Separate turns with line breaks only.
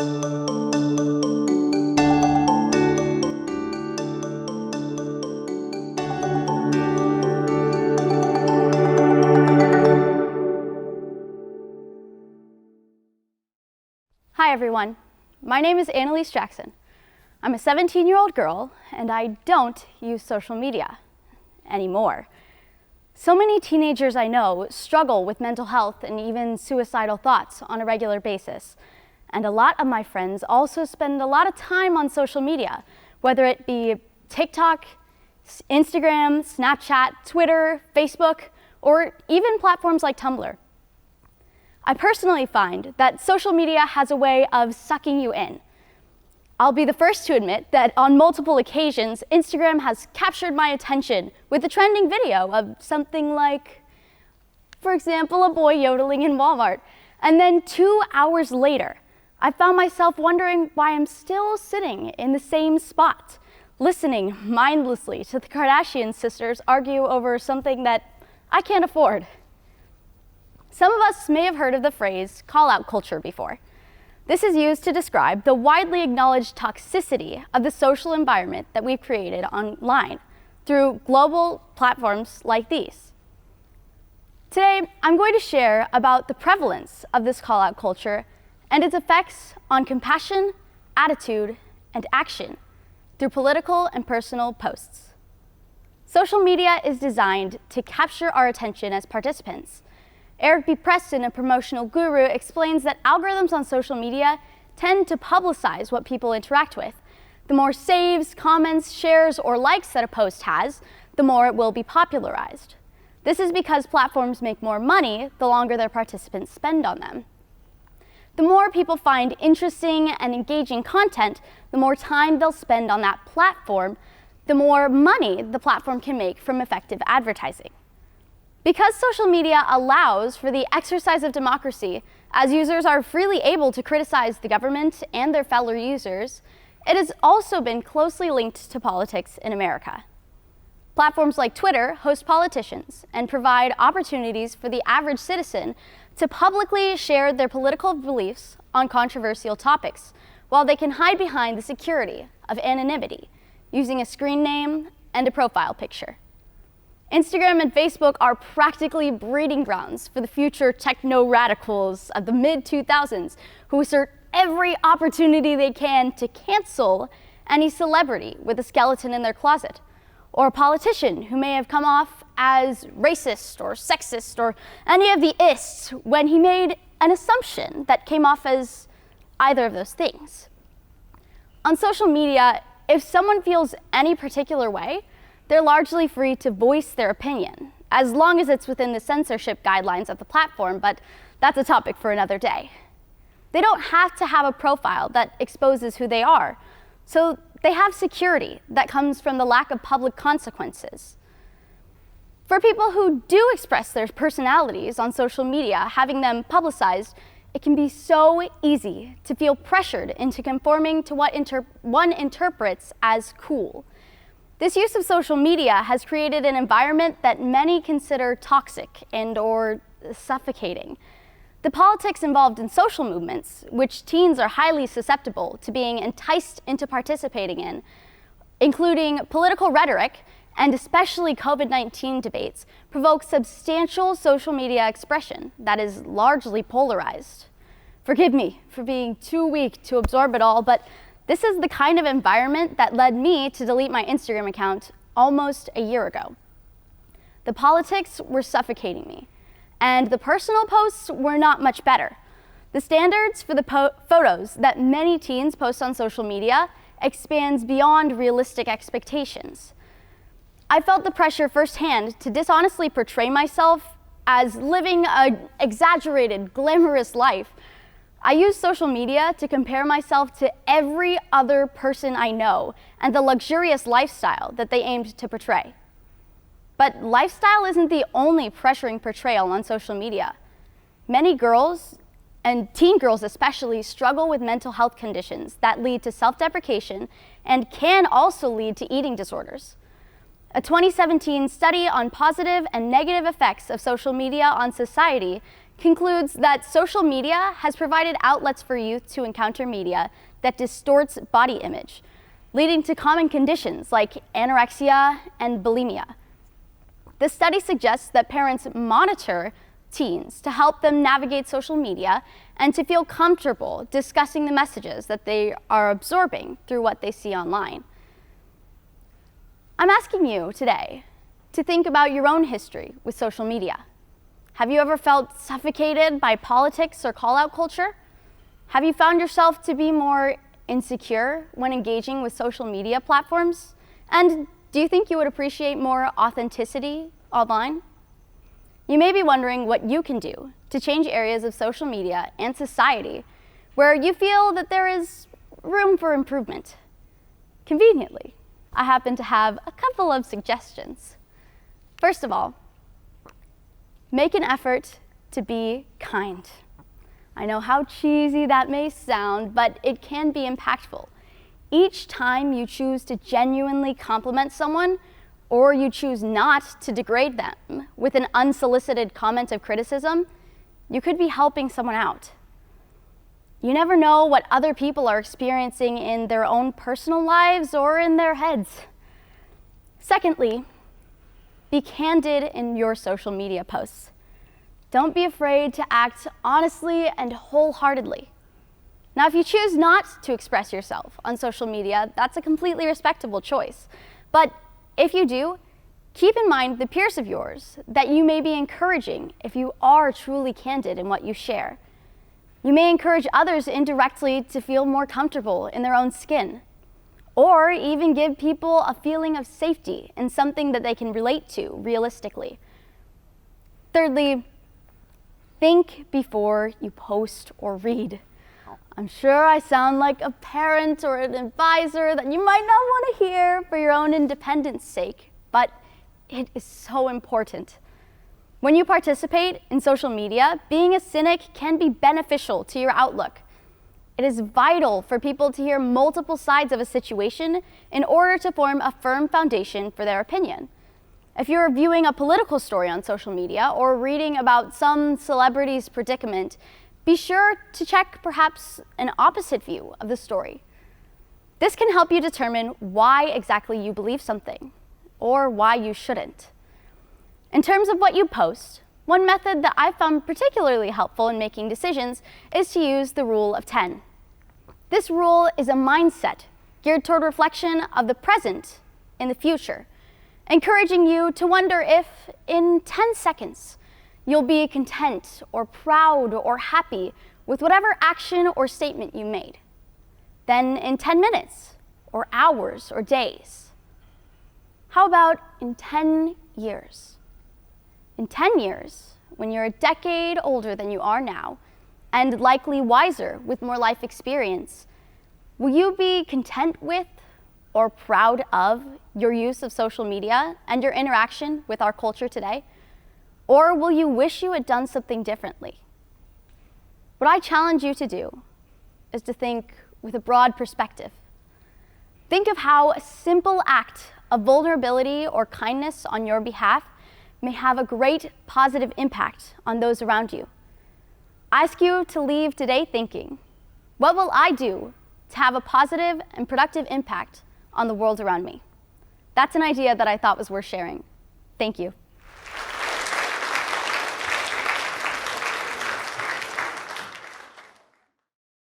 Hi everyone, my name is Annelise Jackson. I'm a 17-year-old girl and I don't use social media anymore. So many teenagers I know struggle with mental health and even suicidal thoughts on a regular basis. And a lot of my friends also spend a lot of time on social media, whether it be TikTok, Instagram, Snapchat, Twitter, Facebook, or even platforms like Tumblr. I personally find that social media has a way of sucking you in. I'll be the first to admit that on multiple occasions, Instagram has captured my attention with a trending video of something like, for example, a boy yodeling in Walmart. And then 2 hours later, I found myself wondering why I'm still sitting in the same spot, listening mindlessly to the Kardashian sisters argue over something that I can't afford. Some of us may have heard of the phrase call-out culture before. This is used to describe the widely acknowledged toxicity of the social environment that we've created online through global platforms like these. Today, I'm going to share about the prevalence of this call-out culture and its effects on compassion, attitude, and action through political and personal posts. Social media is designed to capture our attention as participants. Eric B. Preston, a promotional guru, explains that algorithms on social media tend to publicize what people interact with. The more saves, comments, shares, or likes that a post has, the more it will be popularized. This is because platforms make more money the longer their participants spend on them. The more people find interesting and engaging content, the more time they'll spend on that platform, the more money the platform can make from effective advertising. Because social media allows for the exercise of democracy, as users are freely able to criticize the government and their fellow users, it has also been closely linked to politics in America. Platforms like Twitter host politicians and provide opportunities for the average citizen to publicly share their political beliefs on controversial topics, while they can hide behind the security of anonymity, using a screen name and a profile picture. Instagram and Facebook are practically breeding grounds for the future techno-radicals of the mid-2000s who assert every opportunity they can to cancel any celebrity with a skeleton in their closet, or a politician who may have come off as racist or sexist or any of the ists when he made an assumption that came off as either of those things. On social media, if someone feels any particular way, they're largely free to voice their opinion, as long as it's within the censorship guidelines of the platform, but that's a topic for another day. They don't have to have a profile that exposes who they are, so they have security that comes from the lack of public consequences. For people who do express their personalities on social media, having them publicized, it can be so easy to feel pressured into conforming to what one interprets as cool. This use of social media has created an environment that many consider toxic and/or suffocating. The politics involved in social movements, which teens are highly susceptible to being enticed into participating in, including political rhetoric and especially COVID-19 debates, provoke substantial social media expression that is largely polarized. Forgive me for being too weak to absorb it all, but this is the kind of environment that led me to delete my Instagram account almost a year ago. The politics were suffocating me, and the personal posts were not much better. The standards for the photos that many teens post on social media expands beyond realistic expectations. I felt the pressure firsthand to dishonestly portray myself as living an exaggerated, glamorous life. I use social media to compare myself to every other person I know and the luxurious lifestyle that they aimed to portray. But lifestyle isn't the only pressuring portrayal on social media. Many girls, and teen girls especially, struggle with mental health conditions that lead to self-deprecation and can also lead to eating disorders. A 2017 study on positive and negative effects of social media on society concludes that social media has provided outlets for youth to encounter media that distorts body image, leading to common conditions like anorexia and bulimia. The study suggests that parents monitor teens to help them navigate social media and to feel comfortable discussing the messages that they are absorbing through what they see online. I'm asking you today to think about your own history with social media. Have you ever felt suffocated by politics or call-out culture? Have you found yourself to be more insecure when engaging with social media platforms? And do you think you would appreciate more authenticity online? You may be wondering what you can do to change areas of social media and society where you feel that there is room for improvement. Conveniently, I happen to have a couple of suggestions. First of all, make an effort to be kind. I know how cheesy that may sound, but it can be impactful. Each time you choose to genuinely compliment someone, or you choose not to degrade them with an unsolicited comment of criticism, you could be helping someone out. You never know what other people are experiencing in their own personal lives or in their heads. Secondly, be candid in your social media posts. Don't be afraid to act honestly and wholeheartedly. Now, if you choose not to express yourself on social media, that's a completely respectable choice. But if you do, keep in mind the peers of yours that you may be encouraging if you are truly candid in what you share. You may encourage others indirectly to feel more comfortable in their own skin, or even give people a feeling of safety in something that they can relate to realistically. Thirdly, think before you post or read. I'm sure I sound like a parent or an advisor that you might not want to hear for your own independence sake, but it is so important. When you participate in social media, being a cynic can be beneficial to your outlook. It is vital for people to hear multiple sides of a situation in order to form a firm foundation for their opinion. If you're viewing a political story on social media or reading about some celebrity's predicament, be sure to check perhaps an opposite view of the story. This can help you determine why exactly you believe something, or why you shouldn't. In terms of what you post, one method that I've found particularly helpful in making decisions is to use the rule of 10. This rule is a mindset geared toward reflection of the present in the future, encouraging you to wonder if, in 10 seconds, you'll be content or proud or happy with whatever action or statement you made. Then in 10 minutes, or hours, or days. How about in 10 years? In 10 years, when you're a decade older than you are now, and likely wiser with more life experience, will you be content with or proud of your use of social media and your interaction with our culture today? Or will you wish you had done something differently? What I challenge you to do is to think with a broad perspective. Think of how a simple act of vulnerability or kindness on your behalf may have a great positive impact on those around you. I ask you to leave today thinking, what will I do to have a positive and productive impact on the world around me? That's an idea that I thought was worth sharing. Thank you.